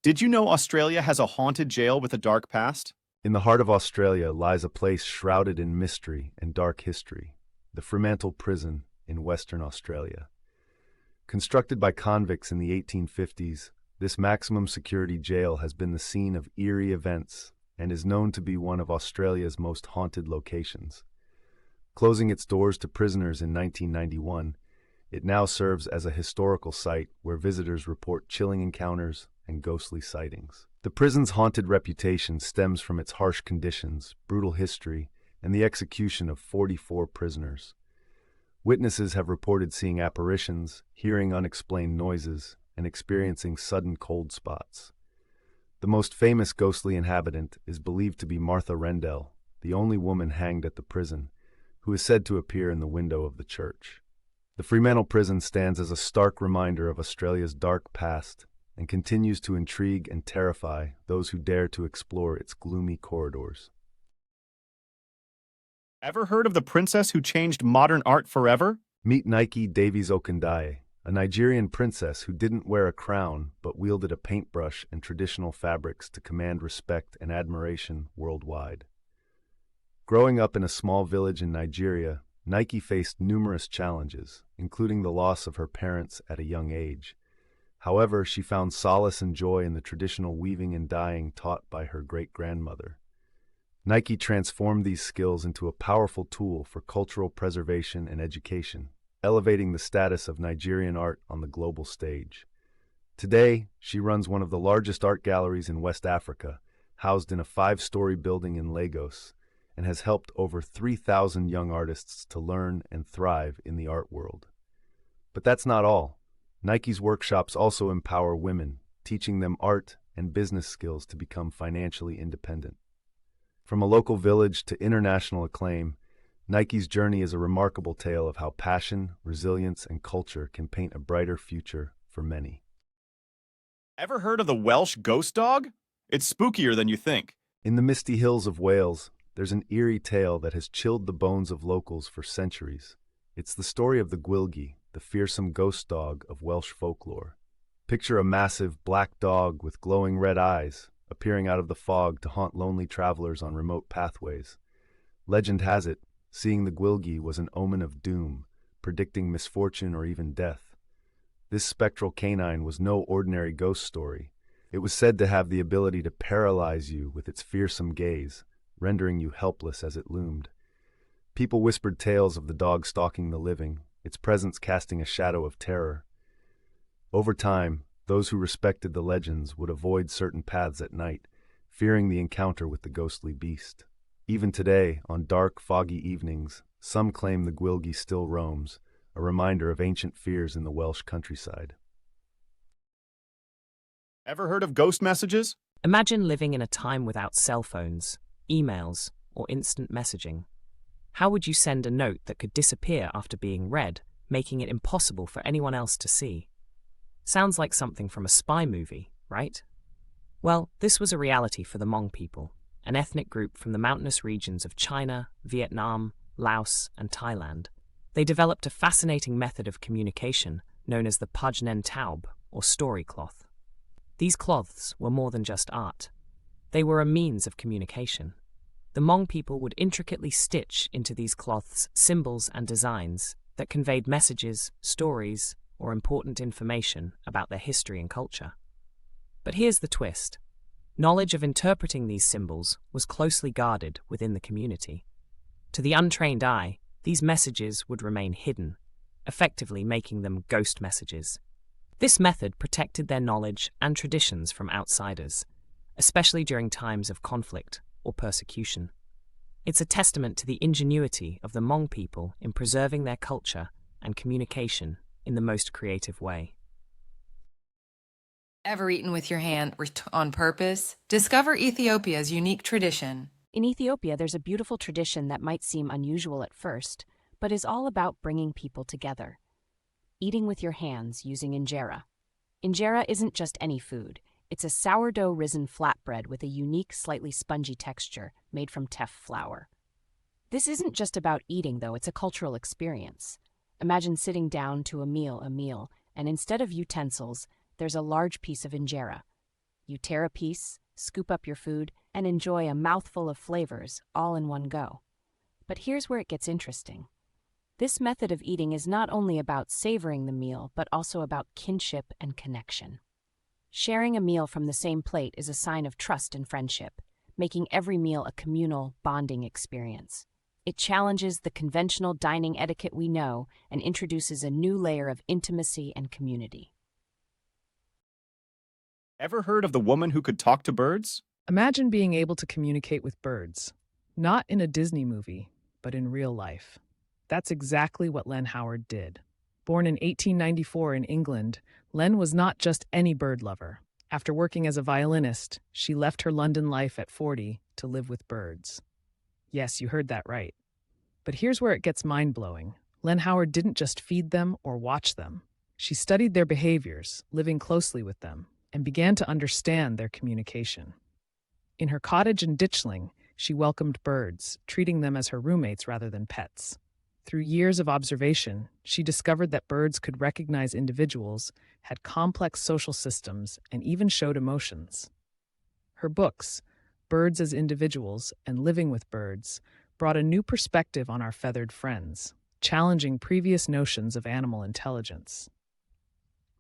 Did you know Australia has a haunted jail with a dark past? In the heart of Australia lies a place shrouded in mystery and dark history, the Fremantle Prison in Western Australia. Constructed by convicts in the 1850s, this maximum security jail has been the scene of eerie events and is known to be one of Australia's most haunted locations. Closing its doors to prisoners in 1991, it now serves as a historical site where visitors report chilling encounters and ghostly sightings. The prison's haunted reputation stems from its harsh conditions, brutal history, and the execution of 44 prisoners. Witnesses have reported seeing apparitions, hearing unexplained noises, and experiencing sudden cold spots. The most famous ghostly inhabitant is believed to be Martha Rendell, the only woman hanged at the prison, who is said to appear in the window of the church. The Fremantle Prison stands as a stark reminder of Australia's dark past and continues to intrigue and terrify those who dare to explore its gloomy corridors. Ever heard of the princess who changed modern art forever? Meet Nike Davies Okundaye, a Nigerian princess who didn't wear a crown but wielded a paintbrush and traditional fabrics to command respect and admiration worldwide. Growing up in a small village in Nigeria, Nike faced numerous challenges, including the loss of her parents at a young age. However, she found solace and joy in the traditional weaving and dyeing taught by her great-grandmother. Nike transformed these skills into a powerful tool for cultural preservation and education, elevating the status of Nigerian art on the global stage. Today, she runs one of the largest art galleries in West Africa, housed in a 5-story building in Lagos, and has helped over 3,000 young artists to learn and thrive in the art world. But that's not all. Nike's workshops also empower women, teaching them art and business skills to become financially independent. From a local village to international acclaim, Nike's journey is a remarkable tale of how passion, resilience, and culture can paint a brighter future for many. Ever heard of the Welsh ghost dog? It's spookier than you think. In the misty hills of Wales, there's an eerie tale that has chilled the bones of locals for centuries. It's the story of the Gwilgi, the fearsome ghost dog of Welsh folklore. Picture a massive black dog with glowing red eyes, appearing out of the fog to haunt lonely travelers on remote pathways. Legend has it, seeing the Gwilgi was an omen of doom, predicting misfortune or even death. This spectral canine was no ordinary ghost story. It was said to have the ability to paralyze you with its fearsome gaze, rendering you helpless as it loomed. People whispered tales of the dog stalking the living, its presence casting a shadow of terror. Over time, those who respected the legends would avoid certain paths at night, fearing the encounter with the ghostly beast. Even today, on dark, foggy evenings, some claim the Gwilgi still roams, a reminder of ancient fears in the Welsh countryside. Ever heard of ghost messages? Imagine living in a time without cell phones, emails, or instant messaging. How would you send a note that could disappear after being read, making it impossible for anyone else to see? Sounds like something from a spy movie, right? Well, this was a reality for the Hmong people, an ethnic group from the mountainous regions of China, Vietnam, Laos, and Thailand. They developed a fascinating method of communication known as the Paj Nen Taub, or story cloth. These cloths were more than just art. They were a means of communication. The Hmong people would intricately stitch into these cloths symbols and designs that conveyed messages, stories, or important information about their history and culture. But here's the twist. Knowledge of interpreting these symbols was closely guarded within the community. To the untrained eye, these messages would remain hidden, effectively making them ghost messages. This method protected their knowledge and traditions from outsiders, especially during times of conflict or persecution. It's a testament to the ingenuity of the Hmong people in preserving their culture and communication in the most creative way. Ever eaten with your hand on purpose? Discover Ethiopia's unique tradition. In Ethiopia, there's a beautiful tradition that might seem unusual at first, but is all about bringing people together. Eating with your hands using injera. Injera isn't just any food. It's a sourdough-risen flatbread with a unique, slightly spongy texture made from teff flour. This isn't just about eating, though. It's a cultural experience. Imagine sitting down to a meal, and instead of utensils, there's a large piece of injera. You tear a piece, scoop up your food, and enjoy a mouthful of flavors all in one go. But here's where it gets interesting. This method of eating is not only about savoring the meal, but also about kinship and connection. Sharing a meal from the same plate is a sign of trust and friendship, making every meal a communal, bonding experience. It challenges the conventional dining etiquette we know and introduces a new layer of intimacy and community. Ever heard of the woman who could talk to birds? Imagine being able to communicate with birds, not in a Disney movie, but in real life. That's exactly what Len Howard did. Born in 1894 in England, Len was not just any bird lover. After working as a violinist, she left her London life at 40 to live with birds. Yes, you heard that right. But here's where it gets mind-blowing. Len Howard didn't just feed them or watch them. She studied their behaviors, living closely with them, and began to understand their communication. In her cottage in Ditchling, she welcomed birds, treating them as her roommates rather than pets. Through years of observation, she discovered that birds could recognize individuals, had complex social systems, and even showed emotions. Her books, Birds as Individuals and Living with Birds, brought a new perspective on our feathered friends, challenging previous notions of animal intelligence.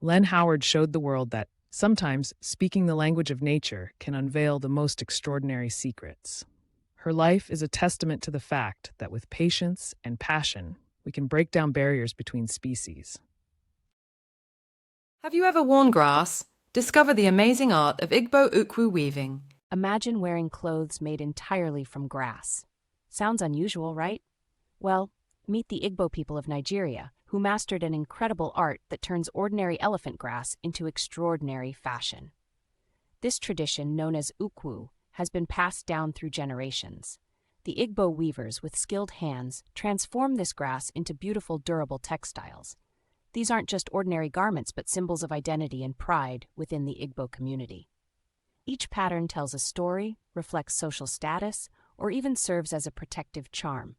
Len Howard showed the world that sometimes speaking the language of nature can unveil the most extraordinary secrets. Her life is a testament to the fact that with patience and passion, we can break down barriers between species. Have you ever worn grass? Discover the amazing art of Igbo ukwu weaving. Imagine wearing clothes made entirely from grass. Sounds unusual, right? Well, meet the Igbo people of Nigeria, who mastered an incredible art that turns ordinary elephant grass into extraordinary fashion. This tradition, known as ukwu, has been passed down through generations. The Igbo weavers, with skilled hands, transform this grass into beautiful, durable textiles. These aren't just ordinary garments, but symbols of identity and pride within the Igbo community. Each pattern tells a story, reflects social status, or even serves as a protective charm.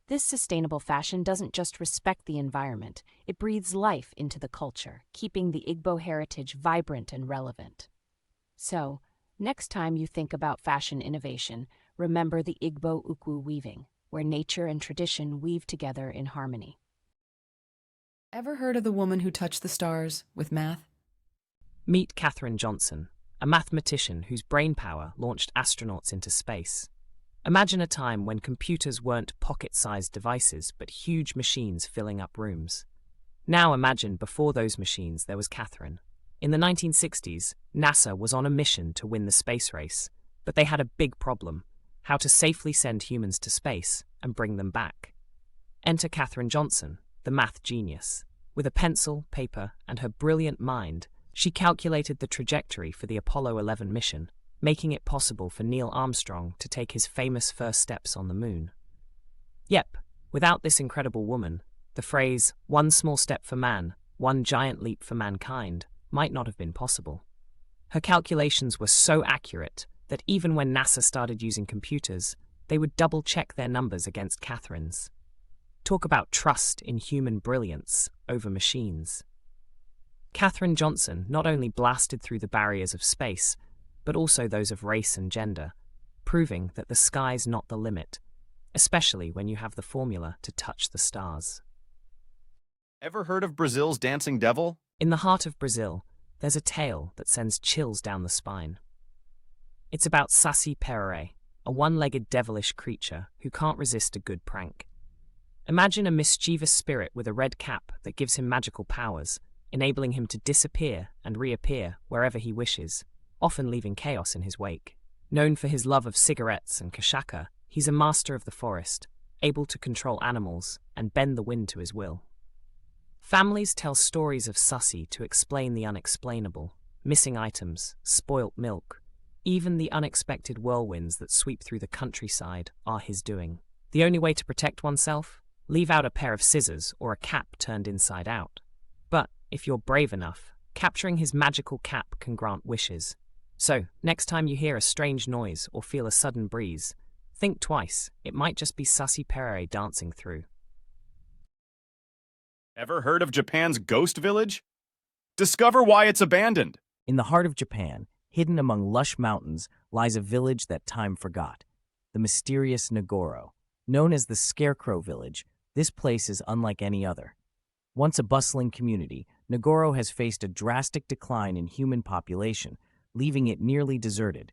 This sustainable fashion doesn't just respect the environment, it breathes life into the culture, keeping the Igbo heritage vibrant and relevant. So, next time you think about fashion innovation, remember the Igbo ukwu weaving, where nature and tradition weave together in harmony. Ever heard of the woman who touched the stars with math? Meet Katherine Johnson, a mathematician whose brainpower launched astronauts into space. Imagine a time when computers weren't pocket-sized devices, but huge machines filling up rooms. Now imagine before those machines there was Katherine. In the 1960s, NASA was on a mission to win the space race, but they had a big problem: how to safely send humans to space and bring them back. Enter Katherine Johnson, the math genius. With a pencil, paper, and her brilliant mind, she calculated the trajectory for the Apollo 11 mission, making it possible for Neil Armstrong to take his famous first steps on the moon. Yep, without this incredible woman, the phrase, "one small step for man, one giant leap for mankind," might not have been possible. Her calculations were so accurate that even when NASA started using computers, they would double-check their numbers against Katherine's. Talk about trust in human brilliance over machines. Katherine Johnson not only blasted through the barriers of space, but also those of race and gender, proving that the sky's not the limit, especially when you have the formula to touch the stars. Ever heard of Brazil's dancing devil? In the heart of Brazil, there's a tale that sends chills down the spine. It's about Saci-Pererê, a one-legged devilish creature who can't resist a good prank. Imagine a mischievous spirit with a red cap that gives him magical powers, enabling him to disappear and reappear wherever he wishes, often leaving chaos in his wake. Known for his love of cigarettes and kashaka, he's a master of the forest, able to control animals and bend the wind to his will. Families tell stories of Saci to explain the unexplainable: missing items, spoilt milk, even the unexpected whirlwinds that sweep through the countryside are his doing. The only way to protect oneself? Leave out a pair of scissors or a cap turned inside out. But if you're brave enough, capturing his magical cap can grant wishes. So, next time you hear a strange noise or feel a sudden breeze, think twice. It might just be Saci-Pererê dancing through. Ever heard of Japan's ghost village? Discover why it's abandoned. In the heart of Japan, hidden among lush mountains, lies a village that time forgot, the mysterious Ngoro. Known as the Scarecrow Village, this place is unlike any other. Once a bustling community, Ngoro has faced a drastic decline in human population, leaving it nearly deserted.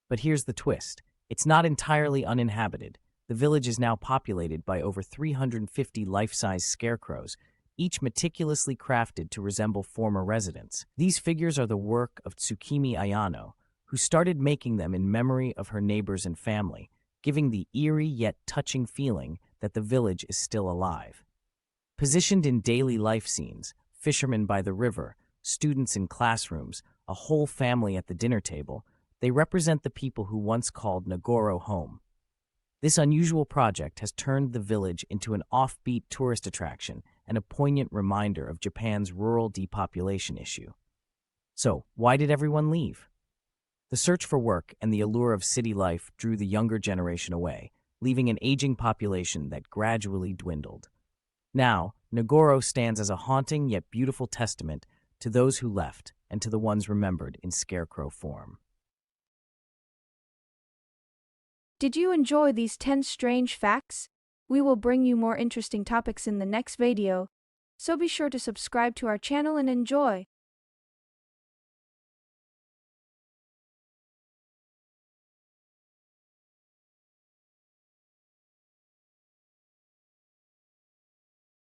But here's the twist. It's not entirely uninhabited. The village is now populated by over 350 life-size scarecrows, each meticulously crafted to resemble former residents. These figures are the work of Tsukimi Ayano, who started making them in memory of her neighbors and family, giving the eerie yet touching feeling that the village is still alive. Positioned in daily life scenes, fishermen by the river, students in classrooms, a whole family at the dinner table, they represent the people who once called Ngoro home. This unusual project has turned the village into an offbeat tourist attraction and a poignant reminder of Japan's rural depopulation issue. So, why did everyone leave? The search for work and the allure of city life drew the younger generation away, leaving an aging population that gradually dwindled. Now, Ngoro stands as a haunting yet beautiful testament to those who left and to the ones remembered in scarecrow form. Did you enjoy these 10 strange facts? We will bring you more interesting topics in the next video, so be sure to subscribe to our channel and enjoy.